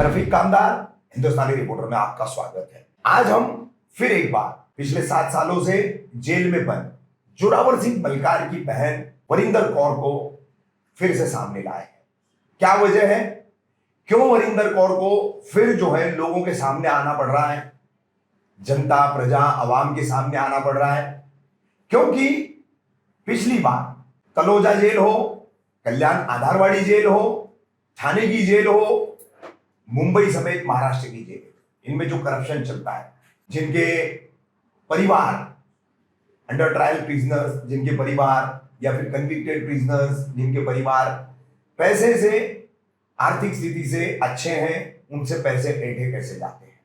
मैं रफीक कामदार, हिंदुस्तानी रिपोर्टर में आपका स्वागत है। आज हम फिर एक बार पिछले 7 सालों से जेल में बंद जोरावर सिंह मलकार की बहन वरिंदर कौर को फिर से सामने लाए हैं। क्या वजह है, क्यों वरिंदर कौर को फिर जो है लोगों के सामने आना पड़ रहा है, जनता प्रजा आवाम के सामने आना पड़ रहा है? क्योंकि पिछली बार तलोजा जेल हो, कल्याण आधारवाड़ी जेल हो, ठाणे की जेल हो, मुंबई समेत महाराष्ट्र की जेल, इनमें जो करप्शन चलता है, जिनके परिवार अंडर ट्रायल प्रिजनर्स, जिनके परिवार या फिर कन्विक्टेड प्रिजनर्स, जिनके परिवार पैसे से आर्थिक स्थिति से अच्छे हैं, उनसे पैसे ऐंठे कैसे जाते हैं,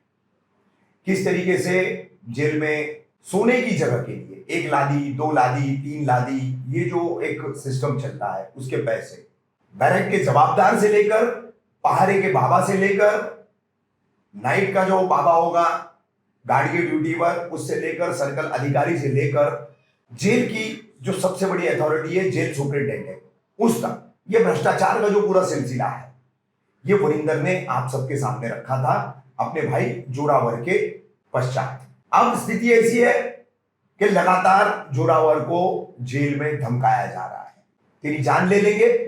किस तरीके से जेल में सोने की जगह के लिए 1 लादी 2 लादी 3 लादी ये जो एक सिस्टम चलता है, उसके पैसे बैरक के जवाबदार से लेकर पहाड़े के बाबा से लेकर नाइट का जो बाबा होगा गार्ड की ड्यूटी पर, उससे लेकर सर्कल अधिकारी से लेकर जेल की जो सबसे बड़ी अथॉरिटी है जेल सुपरिटेंडेंट, उसका ये भ्रष्टाचार का जो पूरा सिलसिला है, ये वरिंदर ने आप सबके सामने रखा था अपने भाई जोरावर के पश्चात। अब स्थिति ऐसी है कि लगातार जोरावर को जेल में धमकाया जा रहा है, तेरी जान ले लेंगे,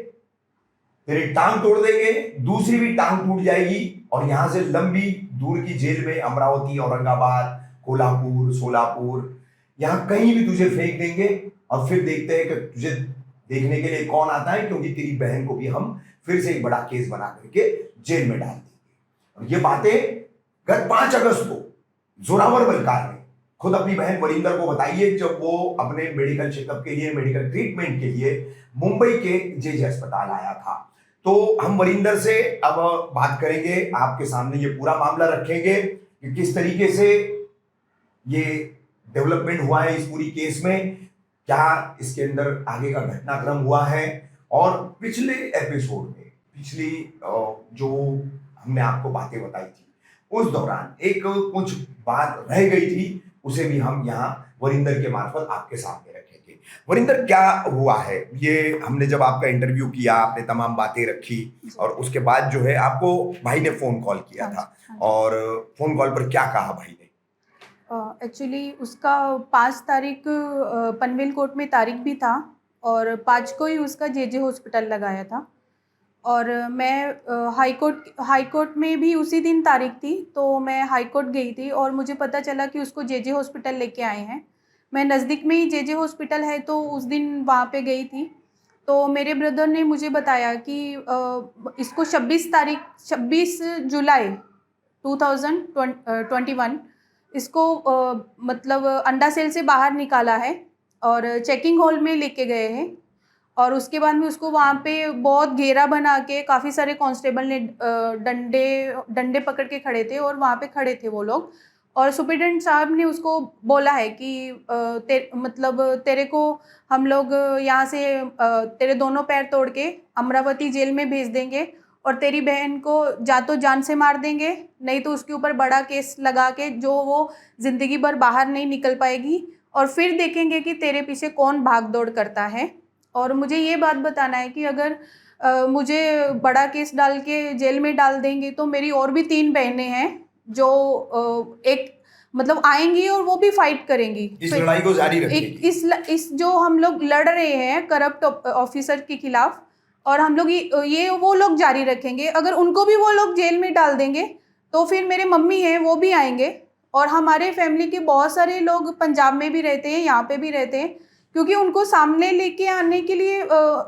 तेरी टांग तोड़ देंगे, दूसरी भी टांग टूट जाएगी और यहां से लंबी दूर की जेल में अमरावती, औरंगाबाद, कोल्हापुर, सोलापुर, यहां कहीं भी तुझे फेंक देंगे और फिर देखते हैं कि तुझे देखने के लिए कौन आता है, क्योंकि तेरी बहन को भी हम फिर से एक बड़ा केस बना करके जेल में डाल देंगे। और ये बातें गत 5 अगस्त को जोरावर मलकार ने खुद अपनी बहन वरिंदर को बताई है, जब वो अपने मेडिकल चेकअप के लिए, मेडिकल ट्रीटमेंट के लिए मुंबई के जेजे अस्पताल आया था। तो हम वरिंदर से अब बात करेंगे, आपके सामने ये पूरा मामला रखेंगे कि किस तरीके से ये डेवलपमेंट हुआ है इस पूरी केस में, क्या इसके अंदर आगे का घटनाक्रम हुआ है, और पिछले एपिसोड में पिछली जो हमने आपको बातें बताई थी उस दौरान एक कुछ बात रह गई थी, उसे भी हम यहाँ वरिंदर के मार्फत आपके सामने रखेंगे। वरिंदर, क्या हुआ है? ये हमने जब आपका इंटरव्यू किया, आपने तमाम बातें रखी और उसके बाद जो है आपको भाई ने फोन कॉल किया था, और फोन कॉल पर क्या कहा भाई ने? एक्चुअली उसका 5 तारीख पनवेल कोर्ट में तारीख भी था और 5 को ही उसका जेजे हॉस्पिटल लगाया था, और मैं हाई कोर्ट में भी उसी दिन तारीख थी, तो मैं हाई कोर्ट गई थी और मुझे पता चला कि उसको जेजे हॉस्पिटल लेके आए हैं। मैं नज़दीक में ही जेजे हॉस्पिटल है तो उस दिन वहाँ पे गई थी। तो मेरे ब्रदर ने मुझे बताया कि इसको 26 जुलाई 2021 इसको मतलब अंडा सेल से बाहर निकाला है और चेकिंग हॉल में लेके गए हैं, और उसके बाद में उसको वहाँ पे बहुत घेरा बना के काफ़ी सारे कांस्टेबल ने डंडे पकड़ के खड़े थे और वहाँ पे खड़े थे वो लोग, और सुपरिटेंडेंट साहब ने उसको बोला है कि तेरे को हम लोग यहाँ से तेरे दोनों पैर तोड़ के अमरावती जेल में भेज देंगे और तेरी बहन को या तो जान से मार देंगे, नहीं तो उसके ऊपर बड़ा केस लगा के जो वो ज़िंदगी भर बाहर नहीं निकल पाएगी, और फिर देखेंगे कि तेरे पीछे कौन भाग दौड़ करता है। और मुझे ये बात बताना है कि अगर मुझे बड़ा केस डाल के जेल में डाल देंगे तो मेरी और भी 3 बहनें हैं जो एक मतलब आएंगी और वो भी फाइट करेंगी, इस लड़ाई को जारी रखेंगी। इस जो हम लोग लड़ रहे हैं करप्ट ऑफिसर के खिलाफ, और हम लोग ये वो लोग जारी रखेंगे। अगर उनको भी वो लोग जेल में डाल देंगे तो फिर मेरे मम्मी हैं वो भी आएंगे, और हमारे फैमिली के बहुत सारे लोग पंजाब में भी रहते हैं, यहाँ पे भी रहते हैं, क्योंकि उनको सामने लेके आने के लिए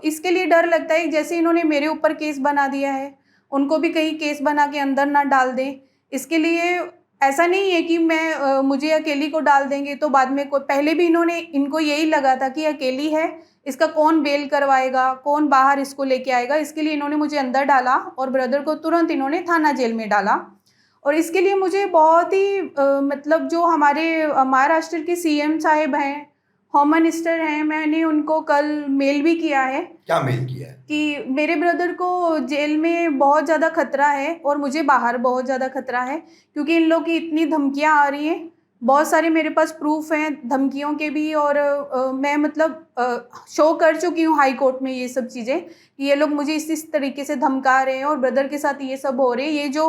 इसके लिए डर लगता है, जैसे इन्होंने मेरे ऊपर केस बना दिया है, उनको भी कहीं केस बना के अंदर ना डाल दें। इसके लिए ऐसा नहीं है कि मैं मुझे अकेली को डाल देंगे तो बाद में पहले भी इनको यही लगा था कि अकेली है, इसका कौन बेल करवाएगा, कौन बाहर इसको लेके आएगा, इसके लिए इन्होंने मुझे अंदर डाला और ब्रदर को तुरंत इन्होंने थाना जेल में डाला। और इसके लिए मुझे बहुत ही मतलब जो हमारे महाराष्ट्र के सीएम साहिब हैं, होम मिनिस्टर हैं, मैंने उनको कल मेल भी किया है। क्या मेल किया है? कि मेरे ब्रदर को जेल में बहुत ज़्यादा खतरा है और मुझे बाहर बहुत ज़्यादा खतरा है, क्योंकि इन लोग की इतनी धमकियां आ रही हैं, बहुत सारे मेरे पास प्रूफ हैं धमकियों के भी, और मैं मतलब शो कर चुकी हूँ हाई कोर्ट में ये सब चीज़ें कि ये लोग मुझे इस तरीके से धमका रहे हैं और ब्रदर के साथ ये सब हो रहे हैं। ये जो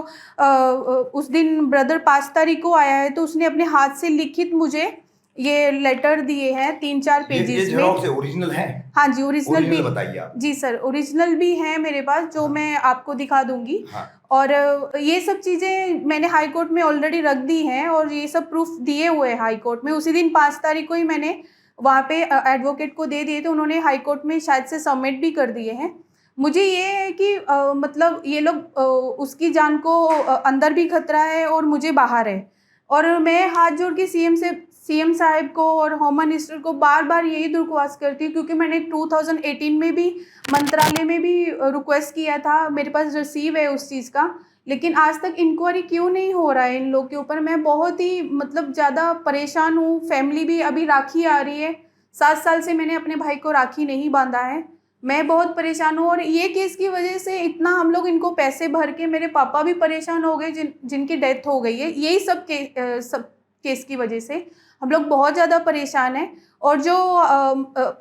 उस दिन ब्रदर 5 तारीख को आया है तो उसने अपने हाथ से लिखित मुझे ये लेटर दिए हैं 3-4 ये पेजेस में। जेरोक्स है, ओरिजिनल है? हाँ जी, ओरिजिनल भी बताइए आप। जी सर, ओरिजिनल भी है मेरे पास, जो मैं आपको दिखा दूंगी। हाँ। और ये सब चीज़ें मैंने हाई कोर्ट में ऑलरेडी रख दी हैं और ये सब प्रूफ दिए हुए हैं हाई कोर्ट में। उसी दिन 5 तारीख को ही मैंने वहाँ पे एडवोकेट को दे दिए थे, उन्होंने हाई कोर्ट में शायद से सबमिट भी कर दिए हैं। मुझे ये है कि मतलब ये लोग उसकी जान को अंदर भी खतरा है और मुझे बाहर है, और मैं हाथ जोड़ के सीएम साहब को और होम मिनिस्टर को बार बार यही दरख्वास्त करती हूँ, क्योंकि मैंने 2018 में भी मंत्रालय में भी रिक्वेस्ट किया था, मेरे पास रिसीव है उस चीज़ का, लेकिन आज तक इंक्वायरी क्यों नहीं हो रहा है इन लोग के ऊपर। मैं बहुत ही मतलब ज़्यादा परेशान हूँ। फैमिली भी, अभी राखी आ रही है, 7 साल से मैंने अपने भाई को राखी नहीं बांधा है। मैं बहुत परेशान हूँ और ये केस की वजह से इतना हम लोग इनको पैसे भर के, मेरे पापा भी परेशान हो गए जिनकी डेथ हो गई है, यही सब केस की वजह से हम लोग बहुत ज़्यादा परेशान हैं। और जो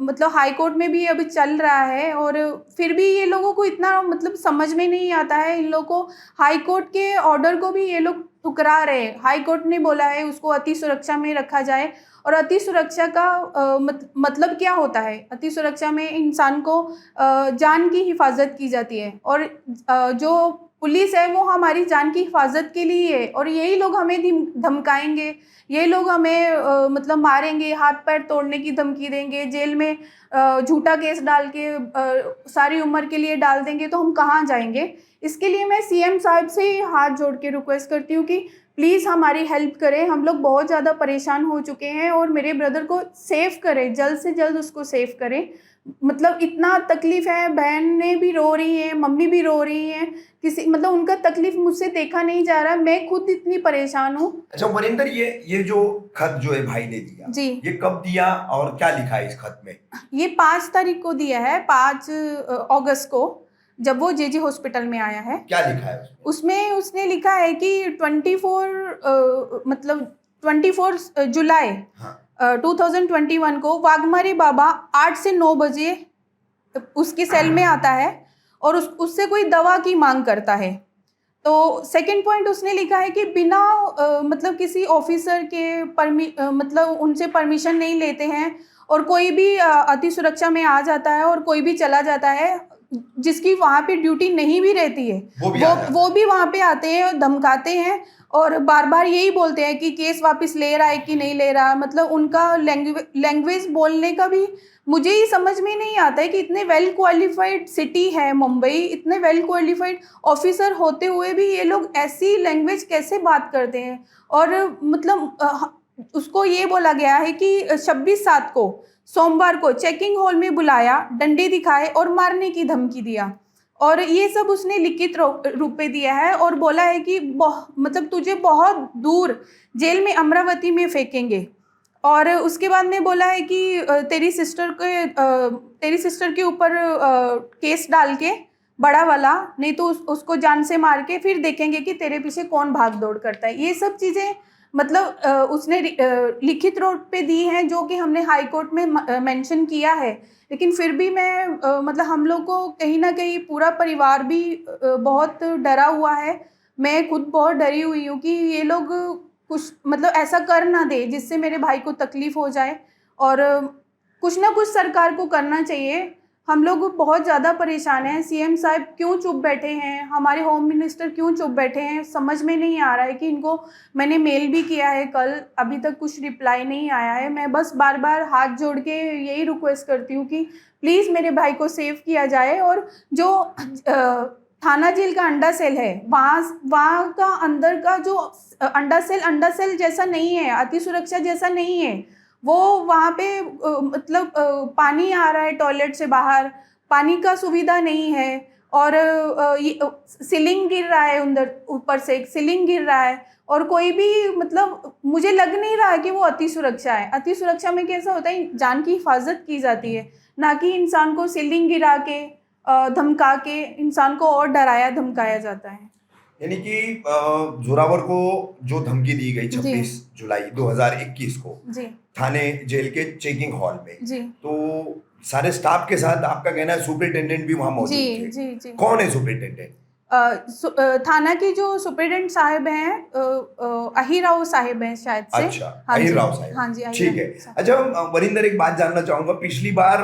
मतलब हाई कोर्ट में भी अभी चल रहा है, और फिर भी ये लोगों को इतना मतलब समझ में नहीं आता है। इन लोगों को हाई कोर्ट के ऑर्डर को भी ये लोग ठुकरा रहे हैं। हाई कोर्ट ने बोला है उसको अति सुरक्षा में रखा जाए, और अति सुरक्षा का मतलब क्या होता है? अति सुरक्षा में इंसान को जान की हिफाजत की जाती है, और जो पुलिस है वो हमारी जान की हिफाजत के लिए है, और यही लोग हमें धमकाएंगे, ये लोग हमें मतलब मारेंगे, हाथ पैर तोड़ने की धमकी देंगे, जेल में झूठा केस डाल के सारी उम्र के लिए डाल देंगे, तो हम कहाँ जाएंगे? इसके लिए मैं सीएम साहब से हाथ जोड़ के रिक्वेस्ट करती हूँ कि प्लीज़ हमारी हेल्प करें। हम लोग बहुत ज़्यादा परेशान हो चुके हैं, और मेरे ब्रदर को सेव करें, जल्द से जल्द उसको सेव करें। मतलब इतना तकलीफ़ है, बहनें भी रो रही हैं, मम्मी भी रो रही हैं, किसी मतलब उनका तकलीफ मुझसे देखा नहीं जा रहा। मैं खुद इतनी परेशान हूँ। अच्छा वरिंदर, ये जो खत जो है भाई ने दिया जी, ये कब दिया और क्या लिखा है इस खत में? ये 5 तारीख को दिया है, 5 अगस्त को, जब वो जेजे हॉस्पिटल में आया है। क्या लिखा है उसमें? उसने लिखा है कि 24 जुलाई हाँ। 2021 को वाघमारी बाबा 8 से 9 बजे उसके सेल में आता है और उससे कोई दवा की मांग करता है। तो सेकंड पॉइंट उसने लिखा है कि बिना मतलब किसी ऑफिसर के मतलब उनसे परमिशन नहीं लेते हैं, और कोई भी अति सुरक्षा में आ जाता है और कोई भी चला जाता है जिसकी वहाँ पे ड्यूटी नहीं भी रहती है, वो भी वहाँ पे आते हैं और धमकाते हैं, और बार बार यही बोलते हैं कि केस वापस ले रहा है कि नहीं ले रहा। मतलब उनका लैंग्वेज बोलने का भी मुझे ही समझ में नहीं आता है कि इतने वेल क्वालिफाइड सिटी है मुंबई, इतने वेल क्वालिफाइड ऑफिसर होते हुए भी ये लोग ऐसी लैंग्वेज कैसे बात करते हैं। और मतलब उसको ये बोला गया है कि 26/7 को सोमवार को चेकिंग हॉल में बुलाया, डंडे दिखाए और मारने की धमकी दिया, और ये सब उसने लिखित रूप में दिया है, और बोला है कि मतलब तुझे बहुत दूर जेल में अमरावती में फेंकेंगे। और उसके बाद में बोला है कि तेरी सिस्टर के ऊपर केस डाल के बड़ा वाला, नहीं तो उसको जान से मार के फिर देखेंगे कि तेरे पीछे कौन भाग दौड़ करता है। ये सब चीज़ें मतलब उसने लिखित रूप पे दी हैं, जो कि हमने हाई कोर्ट में मेंशन किया है। लेकिन फिर भी मैं मतलब हम लोग को कहीं ना कहीं पूरा परिवार भी बहुत डरा हुआ है। मैं खुद बहुत डरी हुई हूँ कि ये लोग कुछ मतलब ऐसा कर ना दे जिससे मेरे भाई को तकलीफ हो जाए, और कुछ ना कुछ सरकार को करना चाहिए। हम लोग बहुत ज़्यादा परेशान हैं। सीएम साहब क्यों चुप बैठे हैं, हमारे होम मिनिस्टर क्यों चुप बैठे हैं, समझ में नहीं आ रहा है। कि इनको मैंने मेल भी किया है कल, अभी तक कुछ रिप्लाई नहीं आया है। मैं बस बार बार हाथ जोड़ के यही रिक्वेस्ट करती हूँ कि प्लीज़ मेरे भाई को सेव किया जाए। और जो थाना जेल का अंडा सेल है, वहाँ का अंदर का जो अंडा सेल जैसा नहीं है, अति सुरक्षा जैसा नहीं है। वो वहाँ पे मतलब पानी आ रहा है टॉयलेट से बाहर, पानी का सुविधा नहीं है, और सीलिंग गिर रहा है, अंदर ऊपर से एक सीलिंग गिर रहा है, और कोई भी मतलब मुझे लग नहीं रहा है कि वो अति सुरक्षा है। अति सुरक्षा में कैसा होता है, जान की हिफाजत की जाती है, ना कि इंसान को सीलिंग गिरा के धमका के इंसान को और डराया धमकाया जाता है। यानी कि जोरावर को जो धमकी दी गई जी। 26 जुलाई 2021 को जी थाने जेल के चेकिंग हॉल में, जी तो सारे स्टाफ के साथ आपका कहना है सुपरिटेंडेंट भी वहां मौजूद जी थे। जी जी कौन है सुपरिटेंडेंट? थाना की जो सुपरिटेंडेंट साहब हैं अहिराव साहिब हैं शायद से। अच्छा, हाँ जी, अहिर राव साहब। हाँ जी, अहिर ठीक है। राव साहब। अच्छा, वरिंदर एक बात जानना चाहूंगा, पिछली बार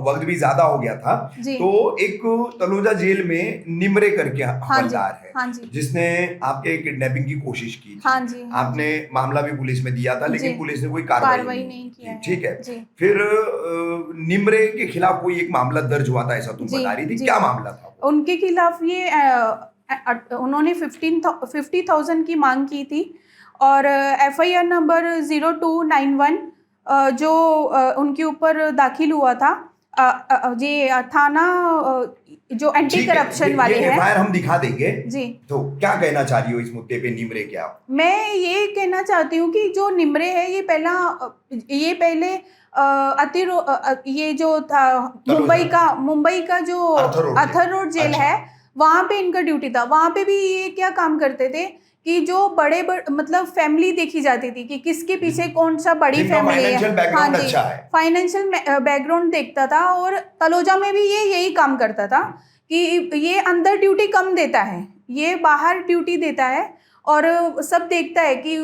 वक्त भी ज्यादा हो गया था, जी। तो एक तलोजा जेल में निमरे करके हाँ जी, हवलदार है, हाँ जी, जिसने आपके किडनैपिंग की कोशिश की थी। हाँ जी, हाँ आपने मामला भी पुलिस में दिया था, लेकिन जी। पुलिस ने कोई कार्रवाई कार्रवाई नहीं नहीं की। किया है। ठीक है। जी फिर निमरे के खिलाफ कोई एक मामला दर्ज हुआ था, ऐसा तुम जी बता रही थी, जी क्या मामला था वो? उनके खिलाफ ये उन्होंने 50,000 की मांग की थी और FIR नंबर 0291 जो उनके ऊपर दाखिल हुआ था। ये थाना जो एंटी ठीक है, करप्शन वाले ये हैं। FIR हम दिखा देंगे। जी तो क्या कहना चाह रही हो इस मुद्दे पे, निमरे के आप? मैं ये कहना चाहती हूँ कि जो निमरे है ये पहले ये जो था मुंबई का जो अर्थर रोड जेल अच्छा। है, वहाँ पे इनका ड्यूटी था। वहाँ पे भी ये क्या काम करते थे कि जो बड़े मतलब फैमिली देखी जाती थी कि किसके पीछे कौन सा बड़ी जिनका फैमिली है। फाइनेंशियल बैकग्राउंड अच्छा है। फाइनेंशियल बैकग्राउंड देखता था और तलोजा में भी ये यही काम करता था कि ये अंदर ड्यूटी कम देता है, ये बाहर ड्यूटी देता है और सब देखता है कि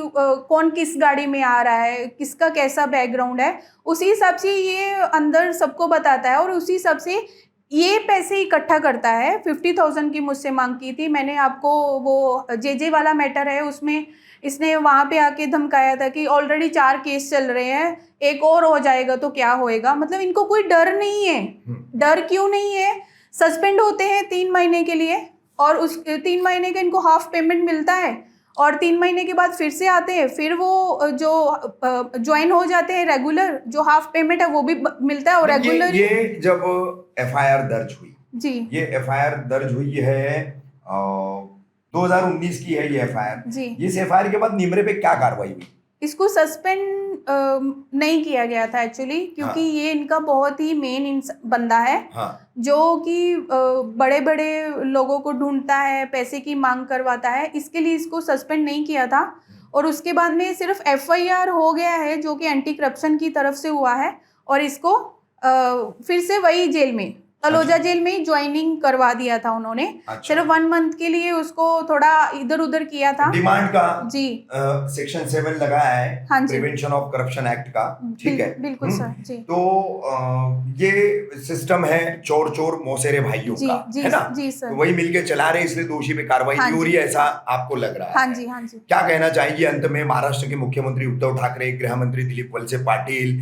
कौन किस गाड़ी में आ रहा है, किसका कैसा बैकग्राउंड है, उसी हिसाब से ये अंदर सबको बताता है और उसी हिसाब से ये पैसे इकट्ठा करता है। 50,000 की मुझसे मांग की थी मैंने। आपको वो जे वाला मैटर है, उसमें इसने वहाँ पे आके धमकाया था कि ऑलरेडी 4 केस चल रहे हैं, एक और हो जाएगा तो क्या होएगा। मतलब इनको कोई डर नहीं है। डर क्यों नहीं है? सस्पेंड होते हैं 3 महीने के लिए और उस 3 महीने का इनको हाफ पेमेंट मिलता है और 3 महीने के बाद फिर से आते हैं, फिर वो जो ज्वाइन हो जाते हैं रेगुलर, जो हाफ पेमेंट है वो भी मिलता है और रेगुलर। ये जब FIR दर्ज हुई, जी ये FIR दर्ज हुई है 2019 की है ये FIR। जी इस FIR के बाद निमरे पे क्या कार्रवाई हुई? इसको सस्पेंड नहीं किया गया था एक्चुअली, क्योंकि हाँ। ये इनका बहुत ही मेन बंदा है। हाँ। जो कि बड़े बड़े लोगों को ढूंढता है, पैसे की मांग करवाता है, इसके लिए इसको सस्पेंड नहीं किया था। और उसके बाद में सिर्फ FIR हो गया है जो कि एंटी करप्शन की तरफ से हुआ है और इसको फिर से वही जेल में, तलोजा जेल में ही ज्वाइनिंग करवा दिया था उन्होंने। अच्छा। सिर्फ 1 मंथ के लिए उसको थोड़ा इधर उधर किया था। डिमांड का जी सेक्शन 7 लगाया है, हाँ जी। प्रिवेंशन ऑफ करप्शन एक्ट का। ठीक है, बिल्कुल सर जी। तो ये सिस्टम है चोर चोर मौसेरे भाइयों जी का, जी है ना? जी सर। तो वही मिलके चला रहे, इसलिए दोषी पे कार्रवाई हाँ नहीं हो जी। रही है, ऐसा आपको लग रहा हाँ है? जी हाँ जी। क्या कहना चाहेंगी अंत में? महाराष्ट्र के मुख्यमंत्री उद्धव ठाकरे, गृह मंत्री दिलीप वलसे पाटिल,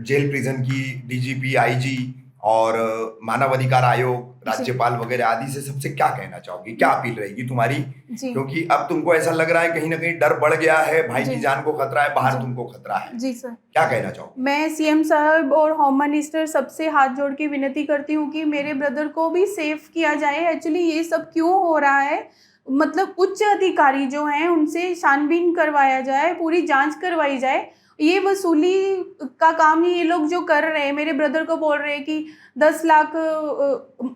जेल प्रिजन की DGP IG और मानवाधिकार आयोग, राज्यपाल वगैरह आदि से सबसे क्या कहना चाहोगी? क्या अपील रहेगी तुम्हारी? जी क्योंकि अब तुमको ऐसा लग रहा है कहीं ना कहीं डर बढ़ गया है, भाई जी। की जान को खतरा है, बाहर जी। तुमको खतरा है, जी सर। क्या कहना चाहोगी? मैं CM साहब और होम मिनिस्टर सबसे हाथ जोड़ के विनती करती हूँ कि मेरे ब्रदर को भी सेफ किया जाए। एक्चुअली ये सब क्यों हो रहा है, मतलब उच्च अधिकारी जो हैं उनसे छानबीन करवाया जाए, पूरी जांच करवाई जाए। ये वसूली का काम ही ये लोग जो कर रहे हैं, मेरे ब्रदर को बोल रहे हैं कि 10 लाख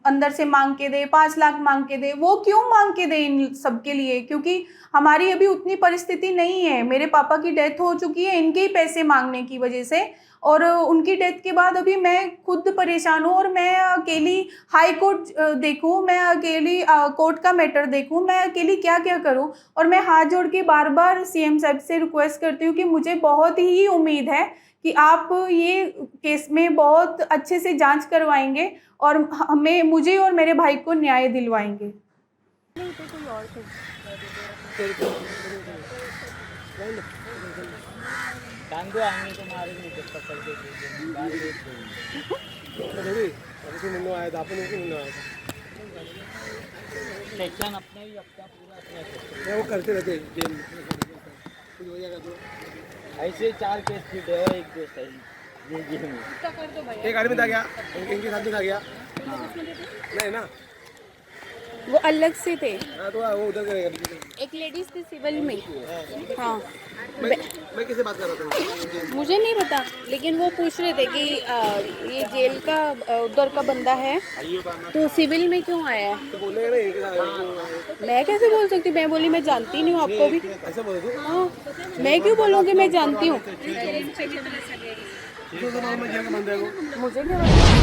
अंदर से मांग के दे, 5 लाख मांग के दे। वो क्यों मांग के दे इन सब के लिए? क्योंकि हमारी अभी उतनी परिस्थिति नहीं है। मेरे पापा की डेथ हो चुकी है इनके ही पैसे मांगने की वजह से, और उनकी डेथ के बाद अभी मैं खुद परेशान हूँ और मैं अकेली हाई कोर्ट देखूँ, मैं अकेली कोर्ट का मैटर देखूँ, मैं अकेली क्या क्या करूँ। और मैं हाथ जोड़ के बार बार CM साहब से रिक्वेस्ट करती हूँ कि मुझे बहुत ही उम्मीद है कि आप ये केस में बहुत अच्छे से जांच करवाएंगे और मुझे और मेरे भाई को न्याय दिलवाएंगे। टांगो आएंगे तो मारेंगे जब पकड़ के सेक्शन अपने ही अपना पूरा अपना वो करते रहते जेल में कुछ हो जाएगा तो ऐसे 4 केस फिट है, एक केस है जी में। एक आदमी था गया, इनके साथ भी था गया। नहीं ना, वो अलग से थे। हाँ तो वो उधर करेगा। एक लेडीज थी सिविल में। हाँ मैं किससे बात कर रहा था? मुझे नहीं पता, लेकिन वो पूछ रहे थे कि ये जेल का उधर का बंदा है तो सिविल में क्यों आया है। तो बोलेगा ना इनके साथ मैं कैसे बोल सकती हूँ, मैं बोली मैं जानती नहीं हूँ आपको भी। ऐसे बोल दो। हाँ, मैं क्यों बोलूँगी मैं जानती हूँ। तो मैं जेल का बंदे को मुझे क्या पता।